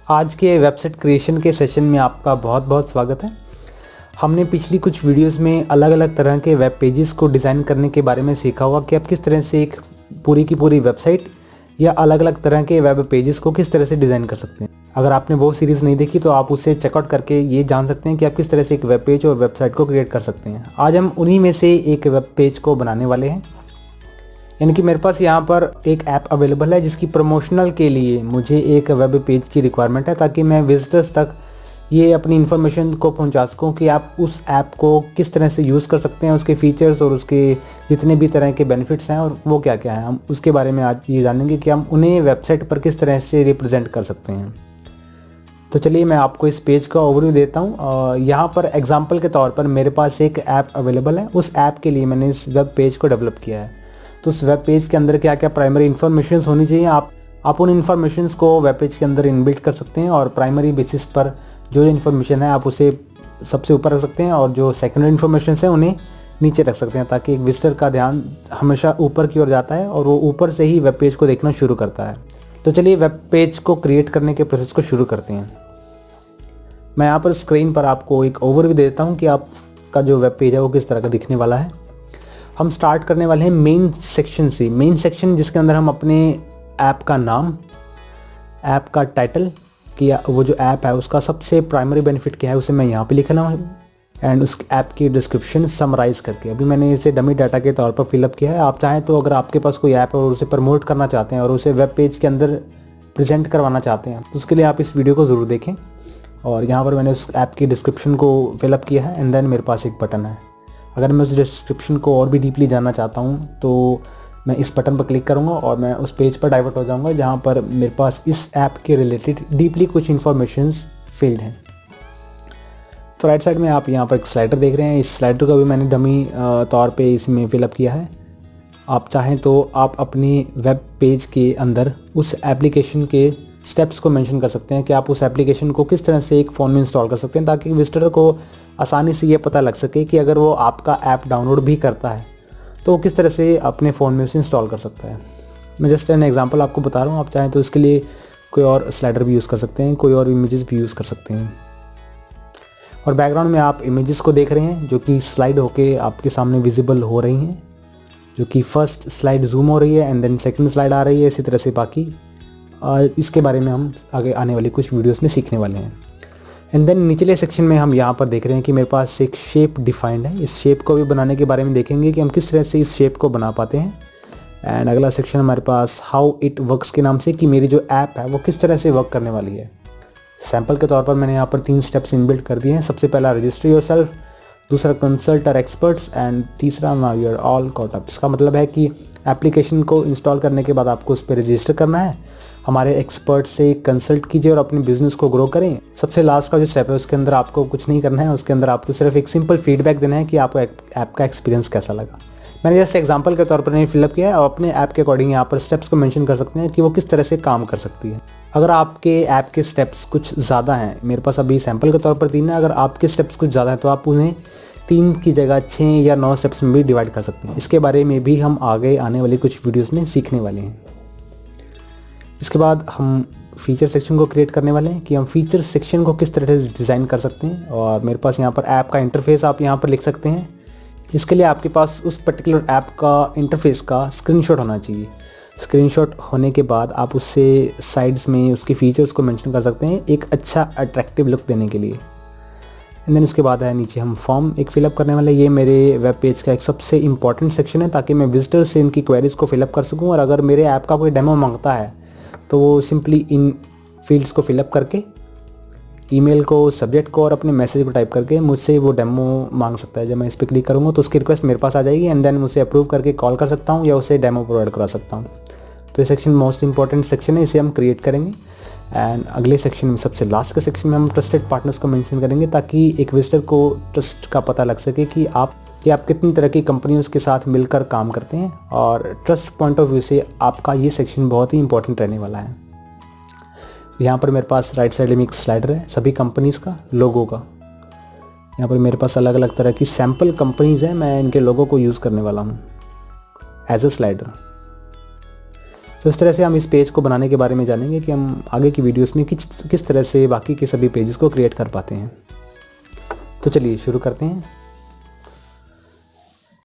आज के website creation के सेशन में आपका बहुत बहुत स्वागत है। हमने पिछली कुछ वीडियोस में अलग अलग तरह के वेब पेजेस को डिज़ाइन करने के बारे में सीखा हुआ कि आप किस तरह से एक पूरी की पूरी वेबसाइट या अलग अलग तरह के वेब पेजेस को किस तरह से डिज़ाइन कर सकते हैं। अगर आपने वो सीरीज़ नहीं देखी तो आप उसे चेकआउट करके ये जान सकते हैं कि आप किस तरह से एक वेब पेज और वेबसाइट को क्रिएट कर सकते हैं। आज हम उन्हीं में से एक वेब पेज को बनाने वाले हैं। यानी कि मेरे पास यहाँ पर एक ऐप अवेलेबल है जिसकी प्रमोशनल के लिए मुझे एक वेब पेज की रिक्वायरमेंट है, ताकि मैं विजिटर्स तक ये अपनी इन्फॉर्मेशन को पहुंचा सकूं कि आप उस ऐप को किस तरह से यूज़ कर सकते हैं, उसके फीचर्स और उसके जितने भी तरह के बेनिफिट्स हैं और वो क्या क्या हैं। हम उसके बारे में आज ये जानेंगे कि हम उन्हें वेबसाइट पर किस तरह से रिप्रेजेंट कर सकते हैं। तो चलिए मैं आपको इस पेज का ओवरव्यू देता हूँ। यहाँ पर एग्जाम्पल के तौर पर मेरे पास एक ऐप अवेलेबल है। उस ऐप के लिए मैंने इस वेब पेज को डेवलप किया है। तो उस वेब पेज के अंदर क्या क्या प्राइमरी इन्फॉर्मेशंस होनी चाहिए, आप उन इन्फॉर्मेशंस को वेब पेज के अंदर इनबिल्ट कर सकते हैं और प्राइमरी बेसिस पर जो इन्फॉर्मेशन है आप उसे सबसे ऊपर रख सकते हैं और जो सेकेंडरी इन्फॉर्मेशन है उन्हें नीचे रख सकते हैं, ताकि एक विजिटर का ध्यान हमेशा ऊपर की ओर जाता है और वो ऊपर से ही वेब पेज को देखना शुरू करता है। तो चलिए वेब पेज को क्रिएट करने के प्रोसेस को शुरू करते हैं। मैं यहाँ पर स्क्रीन पर आपको एक ओवरव्यू देता हूँ कि आपका जो वेब पेज है वो किस तरह का दिखने वाला है। हम स्टार्ट करने वाले हैं मेन सेक्शन से। मेन सेक्शन जिसके अंदर हम अपने ऐप का नाम, ऐप का टाइटल कि वो जो ऐप है उसका सबसे प्राइमरी बेनिफिट क्या है उसे मैं यहाँ पे लिख रहा हूँ, एंड उस ऐप की डिस्क्रिप्शन समराइज़ करके अभी मैंने इसे डमी डाटा के तौर पर फिलअप किया है। आप चाहें तो अगर आपके पास कोई ऐप है और उसे प्रमोट करना चाहते हैं और उसे वेब पेज के अंदर प्रेजेंट करवाना चाहते हैं तो उसके लिए आप इस वीडियो को ज़रूर देखें। और यहाँ पर मैंने उस ऐप की डिस्क्रिप्शन को फिलअप किया है एंड देन मेरे पास एक बटन है। अगर मैं उस डिस्क्रिप्शन को और भी डीपली जानना चाहता हूँ तो मैं इस बटन पर क्लिक करूँगा और मैं उस पेज पर डाइवर्ट हो जाऊँगा जहाँ पर मेरे पास इस ऐप के रिलेटेड डीपली कुछ इन्फॉर्मेशंस फील्ड हैं। तो राइट साइड में आप यहाँ पर एक स्लाइडर देख रहे हैं। इस स्लाइडर को भी मैंने डमी तौर पे इसमें फिलअप किया है। आप चाहें तो आप अपनी वेब पेज के अंदर उस एप्लीकेशन के स्टेप्स को मेंशन कर सकते हैं कि आप उस एप्लीकेशन को किस तरह से एक फ़ोन में इंस्टॉल कर सकते हैं, ताकि विजिटर को आसानी से ये पता लग सके कि अगर वो आपका ऐप डाउनलोड भी करता है तो वो किस तरह से अपने फ़ोन में उसे इंस्टॉल कर सकता है। मैं जस्ट एन एग्जांपल आपको बता रहा हूँ। आप चाहें तो इसके लिए कोई और स्लाइडर भी यूज़ कर सकते हैं, कोई और इमेजेस भी यूज़ कर सकते हैं। और बैकग्राउंड में आप इमेजेस को देख रहे हैं जो कि स्लाइड होके आपके सामने विजिबल हो रही हैं, जो कि फर्स्ट स्लाइड जूम हो रही है एंड देन सेकेंड स्लाइड आ रही है। इसी तरह से बाकी इसके बारे में हम आगे आने वाली कुछ वीडियोस में सीखने वाले हैं। एंड देन निचले सेक्शन में हम यहाँ पर देख रहे हैं कि मेरे पास एक शेप डिफाइंड है। इस शेप को भी बनाने के बारे में देखेंगे कि हम किस तरह से इस शेप को बना पाते हैं। एंड अगला सेक्शन हमारे पास हाउ इट वर्क्स के नाम से, कि मेरी जो ऐप है वो किस तरह से वर्क करने वाली है। सैम्पल के तौर पर मैंने यहाँ पर 3 स्टेप्स इनबिल्ट कर दिए हैं। सबसे पहला रजिस्टर योरसेल्फ, दूसरा कंसल्ट आवर एक्सपर्ट्स एंड तीसरा now you are all caught up. इसका मतलब है कि एप्लीकेशन को इंस्टॉल करने के बाद आपको उस पर रजिस्टर करना है, हमारे एक्सपर्ट से कंसल्ट कीजिए और अपने बिजनेस को ग्रो करें। सबसे लास्ट का जो स्टेप है उसके अंदर आपको कुछ नहीं करना है, उसके अंदर आपको सिर्फ एक सिंपल फीडबैक देना है कि आपको ऐप का एक्सपीरियंस कैसा लगा। मैंने जैसे एग्जांपल के तौर पर नहीं फिलअप किया है और अपने ऐप के अकॉर्डिंग यहाँ पर स्टेप्स को मेंशन कर सकते हैं कि वो किस तरह से काम कर सकती है। अगर आपके ऐप के स्टेप्स कुछ ज़्यादा हैं, मेरे पास अभी सैम्पल के तौर पर 3 है, अगर आपके स्टेप्स कुछ ज़्यादा हैं तो आप उन्हें 3 की जगह 6 या 9 स्टेप्स में भी डिवाइड कर सकते हैं। इसके बारे में भी हम आगे आने वाली कुछ वीडियोस में सीखने वाले हैं। इसके बाद हम फीचर सेक्शन को क्रिएट करने वाले हैं कि हम फीचर सेक्शन को किस तरह से डिज़ाइन कर सकते हैं। और मेरे पास यहाँ पर ऐप का इंटरफेस आप यहाँ पर लिख सकते हैं। इसके लिए आपके पास उस पर्टिकुलर ऐप का इंटरफेस का स्क्रीनशॉट होना चाहिए। स्क्रीनशॉट होने के बाद आप उससे साइड्स में उसके फीचर्स को मेंशन कर सकते हैं एक अच्छा अट्रैक्टिव लुक देने के लिए। एंड देन उसके बाद है नीचे हम फॉर्म एक फिलअप करने वाले। ये मेरे वेब पेज का एक सबसे इंपॉर्टेंट सेक्शन है, ताकि मैं विजिटर से इनकी क्वेरीज़ को फिलअप कर सकूँ और अगर मेरे ऐप का कोई डेमो मांगता है तो वो सिंपली इन फील्ड्स को फिलअप करके ईमेल को, सब्जेक्ट को और अपने मैसेज को टाइप करके मुझसे वो डेमो मांग सकता है। जब मैं इस पर क्लिक करूँगा तो उसकी रिक्वेस्ट मेरे पास आ जाएगी एंड देन मुझे अप्रूव करके कॉल कर सकता हूँ या उसे डेमो प्रोवाइड करा सकता हूँ। तो ये सेक्शन मोस्ट इंपॉर्टेंट सेक्शन है, इसे हम क्रिएट करेंगे। एंड अगले सेक्शन में, सबसे लास्ट के सेक्शन में, हम ट्रस्टेड पार्टनर्स को मेंशन करेंगे, ताकि एक विजिटर को ट्रस्ट का पता लग सके कि आप कितनी तरह की कंपनियों के साथ मिलकर काम करते हैं। और ट्रस्ट पॉइंट ऑफ व्यू से आपका ये सेक्शन बहुत ही इंपॉर्टेंट रहने वाला है। यहाँ पर मेरे पास राइट साइड में एक स्लाइडर है सभी कंपनीज़ का लोगो का। यहाँ पर मेरे पास अलग अलग तरह की सैम्पल कंपनीज़ हैं, मैं इनके लोगो को यूज़ करने वाला हूँ एज ए स्लाइडर। तो इस तरह से हम इस पेज को बनाने के बारे में जानेंगे कि हम आगे की वीडियोस में किस तरह से बाकी के सभी पेजेस को क्रिएट कर पाते हैं। तो चलिए शुरू करते हैं।